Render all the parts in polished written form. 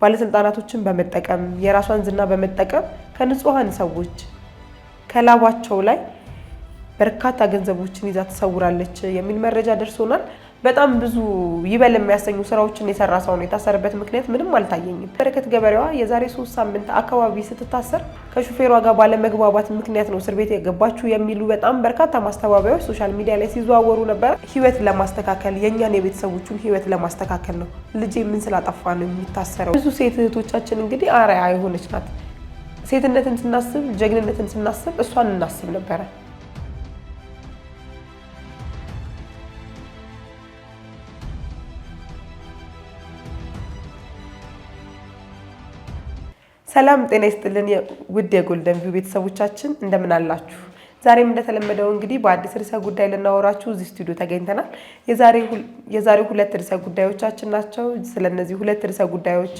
ባለስልጣናቶችን በመጠቀም የራሷን ዝና በመጠቀም ከንጹሃን ሰዎች ከላባቸው ላይ በርካታ ገንዘቦችን ይዛ ተሰውራለች የሚል መረጃ ደርሶናል። በጣም ብዙ ይበል የሚያሰኙ ስራዎችን የሰራ ሰው ነው የታሰረበት ምክንያት ምንም አልታየኝም። በረከት ገበሬዋ የዛሬ 3 ሳምንት አካባቢ ስትታሰር ከሹፌሯ ጋር ባለመግባባት ምክንያት ነው እስር ቤት የገባችው የሚሉ በጣም በርካታ ማስተባበያዎች ሶሻል ሚዲያ ላይ ሲዘዋወሩ ነበር። ህይወት ለማስተካከል የኛን የቤተሰቦቹን ህይወት ለማስተካከል ነው። ልጄ ምን ስላጠፋ ነው የሚታሰረው? ብዙ ሴት እህቶቻችን እንግዲህ አርአያ የሆነች ናት። ሴትነትን ስናስብ፣ ጀግንነትን ስናስብ እሷን እናስብ ነበረ። ሰላም ጤና ይስጥልን ውድ የጎልደን ቪው ቤተሰቦቻችን እንደምን አላችሁ? ዛሬም እንደተለመደው እንግዲህ በአዲስ ርዕሰ ጉዳይ ልናወራችሁ እዚህ ስቱዲዮ ተገኝተናል። የዛሬው ሁለት ርዕሰ ጉዳዮቻችን ናቸው። ስለነዚህ ሁለት ርዕሰ ጉዳዮች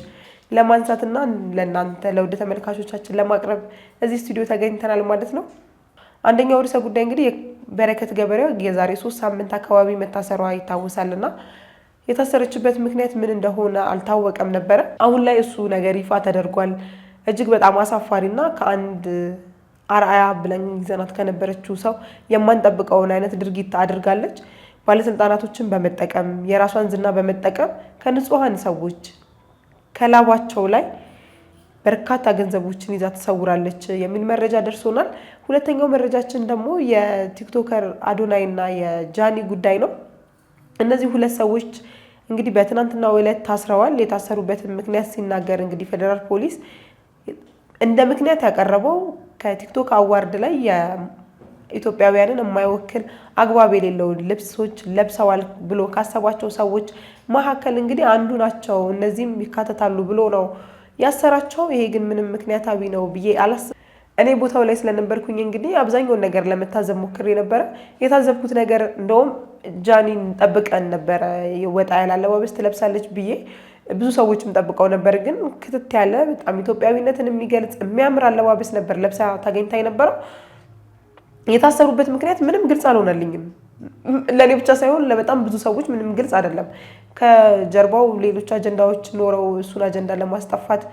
ለማንሳትና ለእናንተ ለውድ ተመልካቾቻችን ለማቅረብ እዚህ ስቱዲዮ ተገኝተናል ማለት ነው። አንደኛው ርዕሰ ጉዳይ እንግዲህ በረከት ገበሬዋ የዛሬ 3 ሳምንት አካባቢ መታሰሯ ይታወሳልና የታሰረችበት ምክንያት ምን እንደሆነ አልታወቀም ነበር። አሁን ላይ እሱ ነገር ይፋ ተደርጓል። እጅግ በጣም አሳፋሪና ከአንድ አርአያ ብለን ይዘናት ከነበረችው ሰው የማንጠብቀውን አይነት ድርጊት አድርጋለች። ባለስልጣናቶችን በመጠቀም የራሷን ዝና በመጠቀም ከንጹሃን ሰዎች ከላባቸው ላይ በርካታ ገንዘቦችን ይዛ ተሰውራለች የሚል መረጃ ደርሶናል። ሁለተኛው መረጃችን ደግሞ የቲክቶከር አዶናይ እና የጃኒ ጉዳይ ነው። እነዚህ ሁለት ሰዎች እንግዲህ በትናንትናው ዕለት ታስረዋል። የታሰሩበትን ምክንያት ሲናገር እንግዲህ ፌደራል ፖሊስ እንደ ምክንያት ያቀረበው ከቲክቶክ አዋርድ ላይ የኢትዮጵያውያንን የማይወክል አግባብ የሌለው ልብሶች ለብሰዋል ብሎ ካሰባቸው ሰዎች መካከል እንግዲህ አንዱ ናቸው። እነዚህም ይካተታሉ ብሎ ነው ያሰራቸው። ይሄ ግን ምንም ምክንያታዊ ነው ብዬ አላስብም። እኔ ቦታው ላይ ስለነበርኩኝ እንግዲህ አብዛኛውን ነገር ለመታዘብ ሞክሬ ነበረ። የታዘብኩት ነገር እንደውም ጃኒን ጠብቀን ነበረ ወጣ ያለ አለባበስ ትለብሳለች ብዬ ብዙ ሰዎችም ጠብቀው ነበር። ግን ክትት ያለ በጣም ኢትዮጵያዊነትን የሚገልጽ የሚያምር አለባበስ ነበር ለብሳ ታገኝታ የነበረው። የታሰሩበት ምክንያት ምንም ግልጽ አልሆነልኝም። ለእኔ ብቻ ሳይሆን ለበጣም ብዙ ሰዎች ምንም ግልጽ አይደለም። ከጀርባው ሌሎች አጀንዳዎች ኖረው እሱን አጀንዳ ለማስጠፋት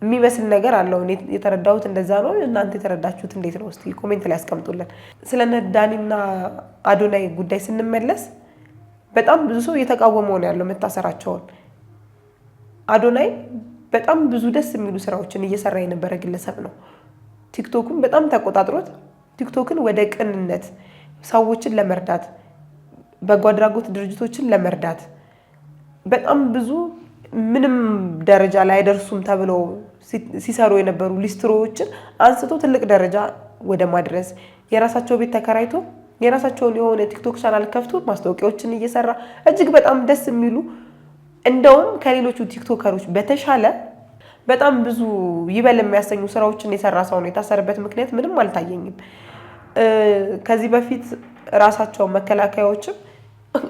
የሚመስል ነገር አለው። እኔ የተረዳሁት እንደዛ ነው። እናንተ የተረዳችሁት እንዴት ነው? እስቲ ኮሜንት ላይ አስቀምጡልን። ስለነ ዳኒና አዶናይ ጉዳይ ስንመለስ በጣም ብዙ ሰው እየተቃወመው ነው ያለው መታሰራቸውን። አዶናይ በጣም ብዙ ደስ የሚሉ ስራዎችን እየሰራ የነበረ ግለሰብ ነው። ቲክቶክን በጣም ተቆጣጥሮት ቲክቶክን ወደ ቅንነት ሰዎችን ለመርዳት በጎ አድራጎት ድርጅቶችን ለመርዳት በጣም ብዙ ምንም ደረጃ ላይ አይደርሱም ተብሎ ሲሰሩ የነበሩ ሊስትሮዎችን አንስቶ ትልቅ ደረጃ ወደ ማድረስ የራሳቸው ቤት ተከራይቶ የራሳቸውን የሆነ ቲክቶክ ቻናል ከፍቶ ማስታወቂያዎችን እየሰራ እጅግ በጣም ደስ የሚሉ እንደውም ከሌሎቹ ቲክቶከሮች በተሻለ በጣም ብዙ ይበል የሚያሰኙ ስራዎችን የሰራ ሰው ነው። የታሰረበት ምክንያት ምንም አልታየኝም። ከዚህ በፊት ራሳቸው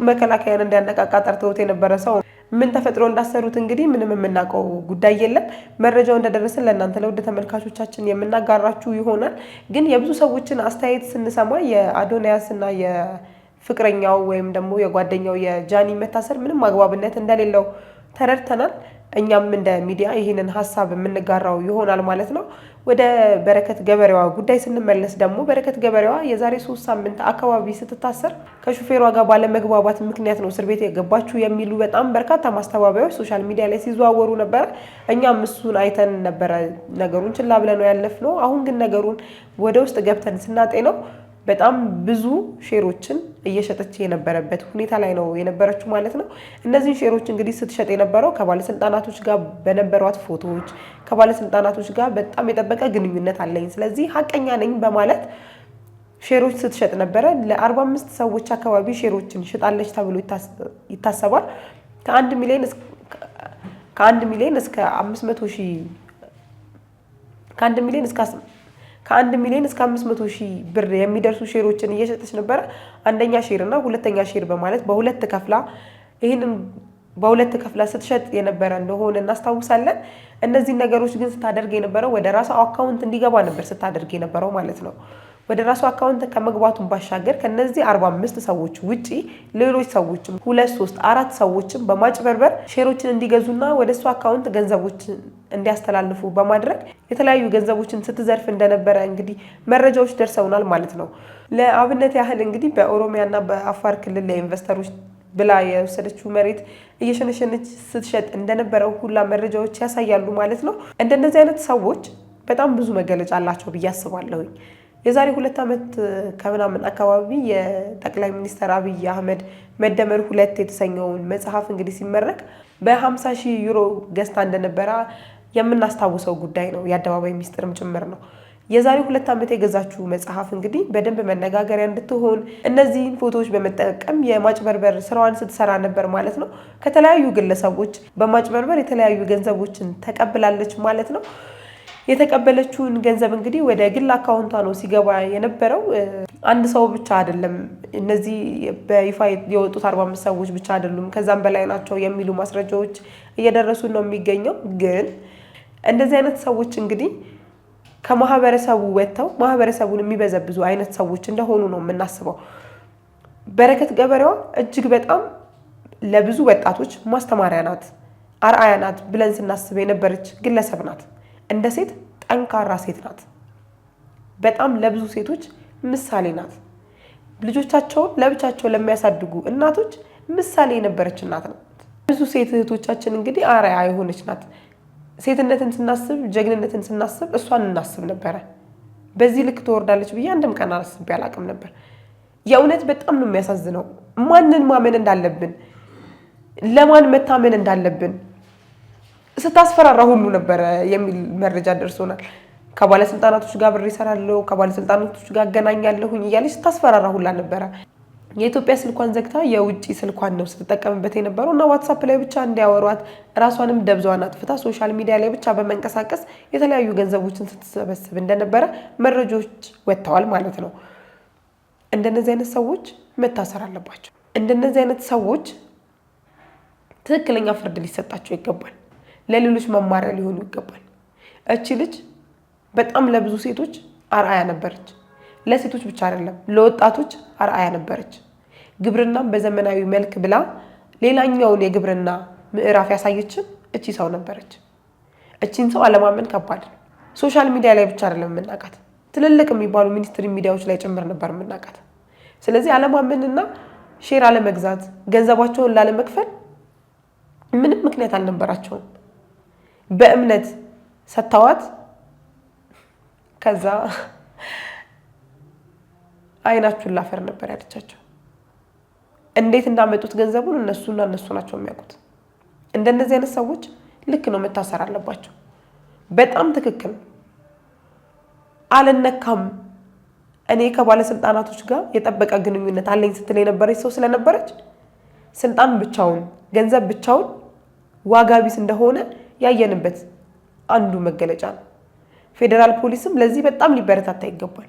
መከላከያን እንዲያነቃቃ ጠርተውት የነበረ ሰው ምን ተፈጥሮ እንዳሰሩት እንግዲህ ምንም የምናውቀው ጉዳይ የለም። መረጃው እንደደረሰን ለእናንተ ለውድ ተመልካቾቻችን የምናጋራችሁ ይሆናል። ግን የብዙ ሰዎችን አስተያየት ስንሰማ የአዶናያስ እና የፍቅረኛው ወይም ደግሞ የጓደኛው የጃኒ መታሰር ምንም አግባብነት እንደሌለው ተረድተናል። እኛም እንደ ሚዲያ ይህንን ሀሳብ የምንጋራው ይሆናል ማለት ነው። ወደ በረከት ገበሬዋ ጉዳይ ስንመለስ ደግሞ በረከት ገበሬዋ የዛሬ 3 ሳምንት አካባቢ ስትታሰር ከሹፌሯ ጋር ባለመግባባት ምክንያት ነው እስር ቤት የገባችው የሚሉ በጣም በርካታ ማስተባበያዎች ሶሻል ሚዲያ ላይ ሲዘዋወሩ ነበረ። እኛም እሱን አይተን ነበረ ነገሩን ችላ ብለን ነው ያለፍነው። አሁን ግን ነገሩን ወደ ውስጥ ገብተን ስናጤነው በጣም ብዙ ሼሮችን እየሸጠች የነበረበት ሁኔታ ላይ ነው የነበረችው ማለት ነው። እነዚህን ሼሮች እንግዲህ ስትሸጥ የነበረው ከባለስልጣናቶች ጋር በነበሯት ፎቶዎች ከባለስልጣናቶች ጋር በጣም የጠበቀ ግንኙነት አለኝ፣ ስለዚህ ሀቀኛ ነኝ በማለት ሼሮች ስትሸጥ ነበረ። ለ45 ሰዎች አካባቢ ሼሮችን ሽጣለች ተብሎ ይታሰባል። ከ1 ሚሊዮን እስከ 500 ሺህ ከ1 ሚሊዮን እስከ 500 ሺህ ብር የሚደርሱ ሼሮችን እየሸጠች ነበረ። አንደኛ ሼር እና ሁለተኛ ሼር በማለት በሁለት ከፍላ ስትሸጥ የነበረ እንደሆነ እናስታውሳለን። እነዚህ ነገሮች ግን ስታደርግ የነበረው ወደ ራሷ አካውንት እንዲገባ ነበር ስታደርግ የነበረው ማለት ነው። ወደ ራሱ አካውንት ከመግባቱን ባሻገር ከነዚህ 45 ሰዎች ውጪ ሌሎች ሰዎችም 2 3 4 ሰዎችም በማጭበርበር ሼሮችን እንዲገዙና ወደ እሱ አካውንት ገንዘቦችን እንዲያስተላልፉ በማድረግ የተለያዩ ገንዘቦችን ስትዘርፍ እንደነበረ እንግዲህ መረጃዎች ደርሰውናል ማለት ነው። ለአብነት ያህል እንግዲህ በኦሮሚያና በአፋር ክልል ለኢንቨስተሮች ብላ የወሰደችው መሬት እየሸነሸነች ስትሸጥ እንደነበረው ሁላ መረጃዎች ያሳያሉ ማለት ነው። እንደነዚህ አይነት ሰዎች በጣም ብዙ መገለጫ አላቸው ብዬ አስባለሁኝ። የዛሬ 2 ዓመት ከምናምን አካባቢ የጠቅላይ ሚኒስትር አብይ አህመድ መደመር 2 የተሰኘውን መጽሐፍ እንግዲህ ሲመረቅ በ50,000 ዩሮ ገዝታ እንደነበረ የምናስታውሰው ጉዳይ ነው። የአደባባይ ሚስጥርም ጭምር ነው። የዛሬ 2 ዓመት የገዛችው መጽሐፍ እንግዲህ በደንብ መነጋገሪያ እንድትሆን እነዚህን ፎቶዎች በመጠቀም የማጭበርበር ስራዋን ስትሰራ ነበር ማለት ነው። ከተለያዩ ግለሰቦች በማጭበርበር የተለያዩ ገንዘቦችን ተቀብላለች ማለት ነው። የተቀበለችውን ገንዘብ እንግዲህ ወደ ግል አካውንቷ ነው ሲገባ የነበረው። አንድ ሰው ብቻ አይደለም፣ እነዚህ በይፋ የወጡት 45 ሰዎች ብቻ አይደሉም፣ ከዛም በላይ ናቸው የሚሉ ማስረጃዎች እየደረሱ ነው የሚገኘው። ግን እንደዚህ አይነት ሰዎች እንግዲህ ከማህበረሰቡ ወጥተው ማህበረሰቡን የሚበዘብዙ አይነት ሰዎች እንደሆኑ ነው የምናስበው። በረከት ገበሬዋ እጅግ በጣም ለብዙ ወጣቶች ማስተማሪያ ናት፣ አርአያ ናት ብለን ስናስብ የነበረች ግለሰብ ናት። እንደ ሴት ጠንካራ ሴት ናት። በጣም ለብዙ ሴቶች ምሳሌ ናት። ልጆቻቸውን ለብቻቸው ለሚያሳድጉ እናቶች ምሳሌ የነበረች እናት ናት። ብዙ ሴት እህቶቻችን እንግዲህ አርአያ የሆነች ናት። ሴትነትን ስናስብ፣ ጀግንነትን ስናስብ እሷን እናስብ ነበረ። በዚህ ልክ ትወርዳለች ብዬ አንድም ቀን አስቤ አላቅም ነበር። የእውነት በጣም ነው የሚያሳዝነው። ማንን ማመን እንዳለብን፣ ለማን መታመን እንዳለብን ስታስፈራራ ሁሉ ነበረ የሚል መረጃ ደርሶናል። ከባለስልጣናቶች ጋር ብሬ እሰራለሁ፣ ከባለስልጣናቶች ጋር አገናኛለሁኝ እያለች ስታስፈራራ ሁላ ነበረ። የኢትዮጵያ ስልኳን ዘግታ የውጭ ስልኳን ነው ስትጠቀምበት የነበረው እና ዋትሳፕ ላይ ብቻ እንዲያወሯት ራሷንም ደብዛዋን አጥፍታ ሶሻል ሚዲያ ላይ ብቻ በመንቀሳቀስ የተለያዩ ገንዘቦችን ስትሰበስብ እንደነበረ መረጃዎች ወጥተዋል ማለት ነው። እንደነዚህ አይነት ሰዎች መታሰር አለባቸው። እንደነዚህ አይነት ሰዎች ትክክለኛ ፍርድ ሊሰጣቸው ይገባል። ለሌሎች መማሪያ ሊሆኑ ይገባል። እቺ ልጅ በጣም ለብዙ ሴቶች አርአያ ነበረች። ለሴቶች ብቻ አይደለም ለወጣቶች አርአያ ነበረች። ግብርናም በዘመናዊ መልክ ብላ ሌላኛውን የግብርና ምዕራፍ ያሳየችን እቺ ሰው ነበረች። እቺን ሰው አለማመን ከባድ ነው። ሶሻል ሚዲያ ላይ ብቻ አይደለም የምናውቃት፣ ትልልቅ የሚባሉ ሚኒስትሪ ሚዲያዎች ላይ ጭምር ነበር የምናውቃት። ስለዚህ አለማመንና ሼር አለመግዛት፣ ገንዘባቸውን ላለመክፈል ምንም ምክንያት አልነበራቸውም። በእምነት ሰጥተዋት ከዛ አይናችሁን ላፈር ነበር ያለቻቸው። እንዴት እንዳመጡት ገንዘቡን እነሱ ናቸው የሚያውቁት። እንደነዚህ አይነት ሰዎች ልክ ነው፣ መታሰር አለባቸው። በጣም ትክክል። አልነካም እኔ ከባለስልጣናቶች ጋር የጠበቀ ግንኙነት አለኝ ስትል የነበረች ሰው ስለነበረች ስልጣን ብቻውን ገንዘብ ብቻውን ዋጋ ቢስ እንደሆነ ያየንበት አንዱ መገለጫ ነው። ፌዴራል ፖሊስም ለዚህ በጣም ሊበረታታ ይገባል።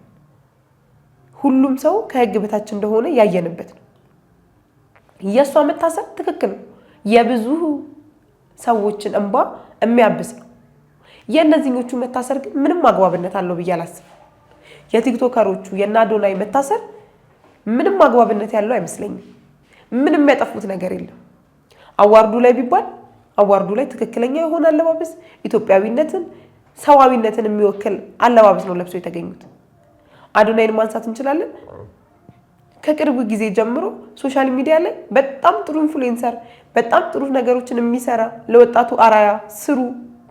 ሁሉም ሰው ከህግ በታች እንደሆነ ያየንበት ነው። የሷ መታሰር ትክክል ነው። የብዙ ሰዎችን እንባ የሚያብስ ነው። የእነዚህኞቹ መታሰር ግን ምንም አግባብነት አለው ብዬ አላስብም። የቲክቶከሮቹ የአዶናይ መታሰር ምንም አግባብነት ያለው አይመስለኝም። ምንም ያጠፉት ነገር የለም። አዋርዱ ላይ ቢባል አዋርዱ ላይ ትክክለኛ የሆነ አለባበስ፣ ኢትዮጵያዊነትን፣ ሰዋዊነትን የሚወክል አለባበስ ነው ለብሶ የተገኙት። አዶናይን ማንሳት እንችላለን። ከቅርብ ጊዜ ጀምሮ ሶሻል ሚዲያ ላይ በጣም ጥሩ ኢንፍሉዌንሰር፣ በጣም ጥሩ ነገሮችን የሚሰራ ለወጣቱ አራያ ስሩ፣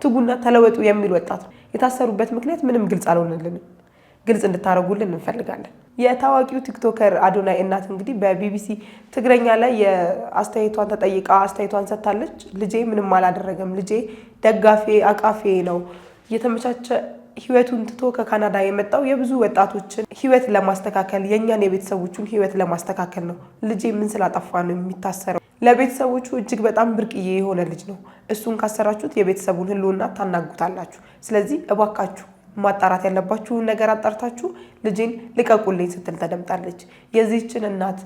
ትጉና ተለወጡ የሚል ወጣት ነው። የታሰሩበት ምክንያት ምንም ግልጽ አልሆነልንም። ግልጽ እንድታረጉልን እንፈልጋለን። የታዋቂው ቲክቶከር አዶናይ እናት እንግዲህ በቢቢሲ ትግረኛ ላይ የአስተያየቷን ተጠይቃ አስተያየቷን ሰጥታለች። ልጄ ምንም አላደረገም፣ ልጄ ደጋፊ አቃፊ ነው። የተመቻቸ ህይወቱን ትቶ ከካናዳ የመጣው የብዙ ወጣቶችን ህይወት ለማስተካከል የኛን የቤተሰቦቹን ህይወት ለማስተካከል ነው። ልጄ ምን ስላጠፋ ነው የሚታሰረው? ለቤተሰቦቹ እጅግ በጣም ብርቅዬ የሆነ ልጅ ነው። እሱን ካሰራችሁት የቤተሰቡን ህልውና ታናጉታላችሁ። ስለዚህ እባካችሁ ማጣራት ያለባችሁን ነገር አጣርታችሁ ልጄን ልቀቁልኝ ስትል ተደምጣለች። የዚህችን እናት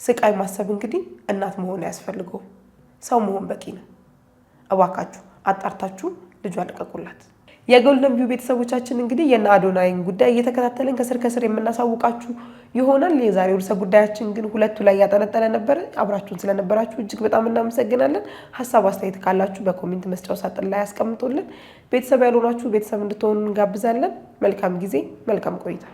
ስቃይ ማሰብ እንግዲህ እናት መሆን ያስፈልገው፣ ሰው መሆን በቂ ነው። እባካችሁ አጣርታችሁ ልጇ ልቀቁላት። የጎልደን ቪው ቤተሰቦቻችን እንግዲህ የና አዶናይን ጉዳይ እየተከታተልን ከስር የምናሳውቃችሁ ይሆናል። የዛሬው ርዕሰ ጉዳያችን ግን ሁለቱ ላይ ያጠነጠነ ነበር። አብራችሁን ስለነበራችሁ እጅግ በጣም እናመሰግናለን። ሐሳብ አስተያየት ካላችሁ በኮሜንት መስጫው ሳጥን ላይ አስቀምጡልን። ቤተሰብ ያልሆናችሁ ቤተሰብ እንድትሆኑ እንጋብዛለን። መልካም ጊዜ፣ መልካም ቆይታ